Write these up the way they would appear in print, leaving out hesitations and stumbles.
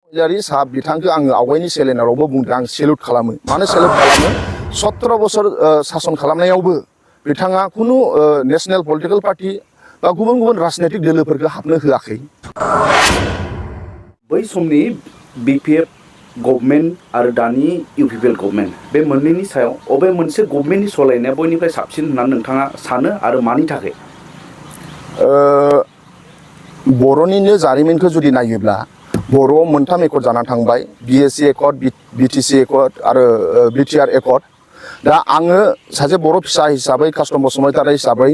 महिलारि साहब बिथांखौ आङो आवगायनि सेलेनारावबो बुंदों आं सेलुट खालामो मानो सेलुट खालामो 17 बोसोर सासन खालामनायावबो बिथाङा खुनु नेशनेल पलिटिकल पार्टी बा गुबुन गुबुन राजनैतिक दोलोफोरखौ हाबनो होआखै बै समनि बिपिएफ गभर्नमेन्ट आरो दानि इउपिपिएल गभर्नमेन्ट बे मोननैनि सायाव अबे मोनसे गभर्नमेन्टनि सलायनाया बयनिफ्राय साबसिन होननानै नोंथाङा सानो आरो मानि थाखाय बर'निनो जारिमिनखौ जुदि नायोब्ला बर'आव मोनथाम एकर्ड जाना थांबाय बिएसि एकर्ड बिटिसि एकर्ड आरो बिटिआर एकर्ड दा आङो सासे बर' फिसा हिसाबै कास्टम बसुमतारी हिसाबै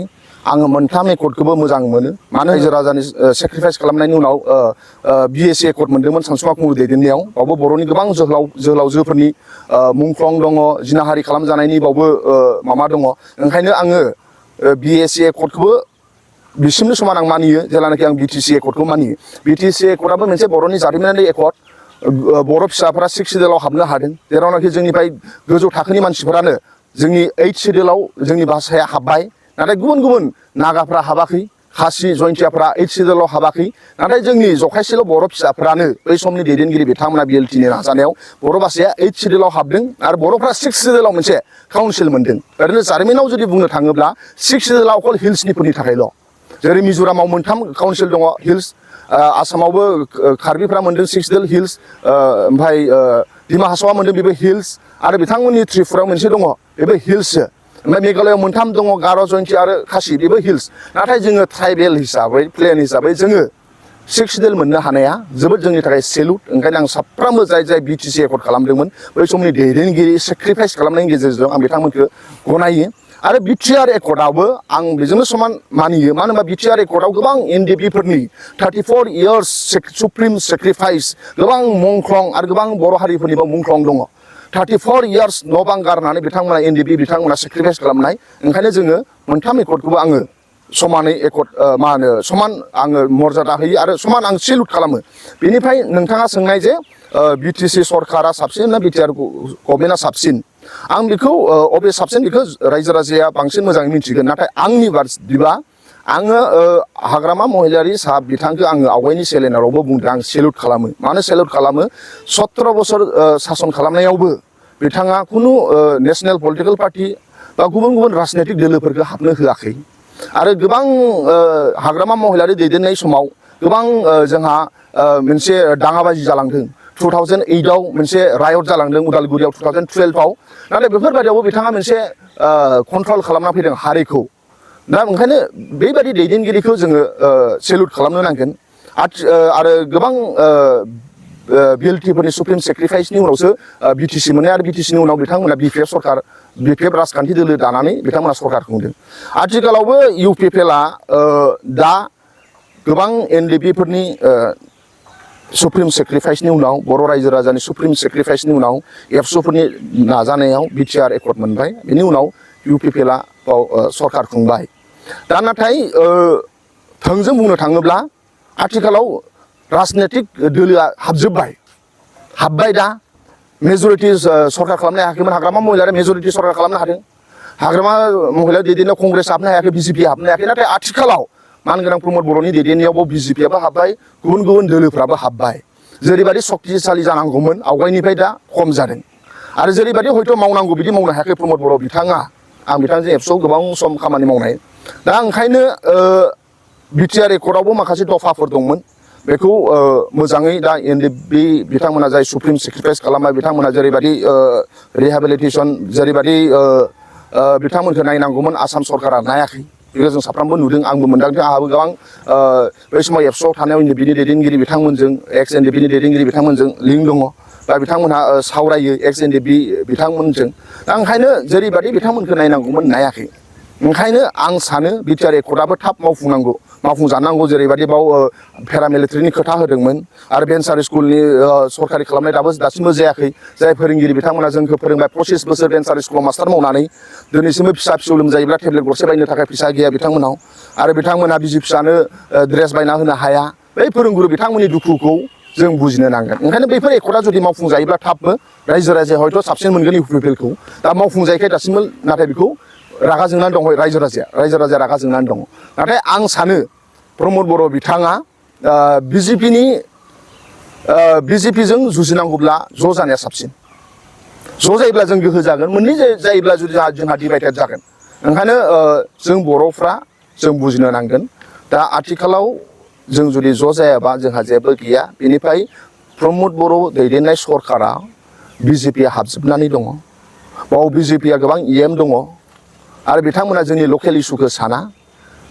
आङो मोनथाम एकर्डखौबो मोजां मोनो मानो रायजो राजानि सेक्रिफाइस खालामनायनि उनाव बिएसि एकर्ड मोनदोंमोन सानसुमा खुंगुर दैदेननायाव बावबो बर'नि गोबां जोहोलावजोफोरनि मुंख्लं दङ जिनाहारि खालामजानायनि बावबो माबा दङ ओंखायनो आङो बिएसि एकर्डखौबो बिसिमनो समान आं मानियो जेलानाखि आं बिटिसि एकर्डखौ मानियो बिटिसि एकर्डआबो मोनसे बर'नि जारिमिनारि एकर्ड बर' फिसाफोरा 6 सिडिउलाव हाबनो हादों जेरावनाखि जोंनिफ्राय गोजौ थाखोनि मानसिफोरानो जोंनि 8 सिडिउलाव जोंनि भाषाया हाबबाय नाथाय गुबुन गुबुन नागाफ्रा हाबाखै खासि जयन्तियाफ्रा 8 सिडिउलाव हाबाखै नाथाय जोंनि जखायसेल' बर' फिसाफ्रानो बै समनि दैदेनगिरि बिथांमोना बिएलटिनि नाजानायाव बर' भाषाया 8 सिडिउलाव हाबदों आरो बर'फ्रा 6 सिडिउलाव मोनसे काउन्सिल मोनदों ओरैनो जारिमिनाव जुदि बुंनो थाङोब्ला 6 सिडिउलाव अकल हिल्सनिफोरनि थाखायल' जेरै मिज'रामाव मोनथाम काउन्सिल दङ हिल्स आसामावबो कार्बिफ्रा मोनदों 6 सिडिउल हिल्स ओमफ्राय डिमा हासावआ मोनदों बेबो हिल्स आरो बिथांमोननि त्रिपुरायाव मोनसे दङ बेबो हिल्ससो ओमफ्राय मेघालयआव मोनथाम दङ गार' जयन्ति आरो खासि बेबो हिल्स नाथाय जोङो ट्राइबेल हिसाबै प्लेन हिसाबै जोङो 6 सिडिउल मोननो हानाया जोबोद जोंनि थाखाय सेलुट ओंखायनो आं साफ्रोमबो जाय बिटिसि एकर्ड खालामदोंमोन बै समनि दैदेनगिरि सेक्रिफाइस खालामनायनि गेजेरजों आं बिथांमोनखौ गनायो आरो बिटिआर एकर्डआवबो आं बेजोंनो समान मानियो मानो होनबा बिटिआर एकर्डआव गोबां एनडिपिफोरनि 34 इयार्स सुप्रिम सेक्रिफाइस गोबां मुंख्लं आरो गोबां बर' हारिफोरनिबो मुंख्लं दङ 34 इयार्स न' बां गारनानै बिथांमोना एनडिपि बिथांमोना सेक्रिफाइस खालामनाय ओंखायनो जोङो मोनथाम एकर्डखौबो आङो समानै एकर्ड मा होनो समान आङो मर्यादा होयो आरो समान आं सेलुट खालामो बेनिफ्राय नोंथाङा सोंनाय जे बिटिसि सरकारा साबसिन ना बिटिआर गभर्नमेन्टआ साबसिन आं बेखौ अबे साबसिन बेखौ रायजो राजाया बांसिन मोजाङै मिथिगोन नाथाय आंनि बादिब्ला आङो हाग्रामा महिलारि साहब बिथांखौ आङो आवगायनि सेलेनारावबो बुंदों आं सेलुट खालामो मानो सेलुट खालामो 17 बोसोर सासन खालामनायावबो बिथाङा खुनु नेशनेल पलिटिकल पार्टी बा गुबुन गुबुन राजनैतिक दोलोफोरखौ हाबनो होआखै आरो गोबां हाग्रामा महिलारि दैदेननाय समाव गोबां जोंहा मोनसे दाङाबाजि जालांदों 2008आव मोनसे रायट जालांदों उदालगुरियाव 2012आव नाथाय बेफोरबायदियावबो बिथाङा मोनसे कन्ट्रल खालामना फैदों हारिखौ दा ओंखायनो बेबायदि दैदेनगिरिखौ जोङो सेलुट खालामनो नांगोन आरो गोबां बिएलटिफोरनि सुप्रिम सेक्रिफाइसनि उनावसो बिटिसि मोननाय आरो बिटिसिनि उनाव बिथांमोना बिपिएफ राजखान्थि दोलो दानानै बिथांमोना सरकार खुंदों आथिखालावबो इउपिपिएलआ दा गोबां एनडिपिफोरनि सुप्रिम सेक्रिफाइसनि उनाव बर' रायजो राजानि सुप्रिम सेक्रिफाइसनि उनाव एबसुफोरनि नाजानायाव बिटिआर एकर्ड मोनबाय बेनि उनाव इउपिपिएलआ सरकार खुंबाय दा नाथाय थोंजों बुंनो थाङोब्ला आथिखालाव राजनैतिक दोलोआ हाबबाय दा मेजरिटि सरकार खालामनो हायाखैमोन हाग्रामा महिलारि मेजरिटि सरकार खालामनो हादों हाग्रामा महिलारि दैदेननायाव कंग्रेस हाबनो हायाखै बिजेपि हाबनो हायाखै नाथाय आथिखालाव मानगोनां प्रमद बर'नि दैदेननायावबो बिजेपिआबो हाबबाय गुबुन गुबुन दोलोफ्राबो हाबबाय जेरैबायदि सक्तिशालि जानांगौमोन आवगायनिफ्राय दा खम जादों आरो जेरैबायदि हयथ' मावनांगौ बिदि मावनो हायाखै प्रमद बर' बिथाङा आं बिथांजों एबसुआव गोबां सम खामानि मावनाय दा ओंखायनो बिटिआर एकर्डआवबो माखासे दफाफोर दंमोन बेखौ मोजाङै दा एनडिपि बिथांमोना जाय सुप्रिम सेक्रिफाइस खालामबाय बिथांमोना जेरैबायदि रिहेबिलिटेसन जेरैबायदि बिथांमोनखौ नायनांगौमोन आसाम सरकारा नायाखै बेखौ जों साफ्रोमबो नुदों आंबो मोनदांदों आंहाबो गोबां बै समाव एबसुआव थानायाव एनडिपिनि दैदेनगिरि बिथांमोनजों एक्स एनडिपिनि दैदेनगिरि बिथांमोनजों लिंक दङ बा बिथांमोनहा सावरायो एक्स एनडिपि बिथांमोनजों दा ओंखायनो जेरैबायदि बिथांमोनखौ नायनांगौमोन नायाखै ओंखायनो आं सानो बिटिआर एकर्डआबो थाब मावफुंजानांगौ जेरैबायदि बाव पेरामिलिटारिनि खोथा होदोंमोन आरो भेन्सार स्कुलनि सरकारि खालामनाय दासिमबो जायाखै जाय फोरोंगिरि बिथांमोना जोंखौ फोरोंबाय 25 बोसोर भेन्सार स्कुलाव मास्टार मावनानै दिनैसिमबो फिसा लोमजायोब्ला टेब्लेट गरसे बायनो थाखाय फैसा गैया बिथांमोनाव आरो बिथांमोना बिसि फिसानो ड्रेस बायना होनो हाया बै फोरोंगुरु बिथांमोननि दुखुखौ जों बुजिनो नांगोन ओंखायनो बैफोर एकर्डआ जुदि मावफुंजायोब्ला थाबनो रायजो राजाया हयथ' साबसिन मोनगोन इउपिपिएलखौ दा मावफुंजायैखाय दासिमबो नाथाय बेखौ रागा जोंनानै दङ रायजो राजाया रागा जोंनानै दङ नाथाय आं सानो प्रमद बर' बिथाङा बिजेपिनि बिजेपिजों जुजिनांगौब्ला ज' जानाया साबसिन ज' जायोब्ला जों गोहो जागोन मोननै जायोब्ला जुदि जोंहा डिभाइडेड जागोन ओंखायनो जों बर'फ्रा जों बुजिनो नांगोन दा आथिखालाव जों जुदि ज' जायाबा जोंहा जेबो गैया बेनिफ्राय प्रमद बर' दैदेननाय सरकारा बिजेपिया हाबजोबनानै दङ बाव बिजेपिया गोबां EM दङ आरो बिथांमोना जोंनि लकेल इस्युखौ साना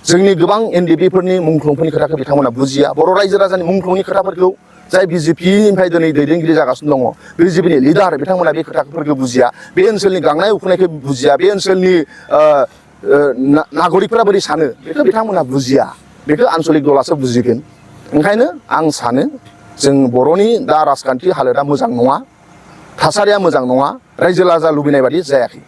जोंनि गोबां NDPफोरनि मुंख्लंफोरनि खोथाखौ बिथांमोना बुजिया बर' रायजो राजानि मुंख्लंनि खोथाफोरखौ जाय बिजेपिनिफ्राय दिनै दैदेनगिरि जागासिनो दङ बिजेपिनि लिडार बिथांमोना बे खोथाफोरखौ बुजिया बे ओनसोलनि गांनाय उखैनायखौ बुजिया बे ओनसोलनि नागरिकफोरा बोरै सानो बेखौ बिथांमोना बुजिया बेखौ आन्चलिक दलासो बुजिगोन ओंखायनो आं सानो जों बर'नि दा राजखान्थि हालोदा मोजां नङा थासारिया मोजां नङा रायजो राजा लुबैनाय बादि जायाखै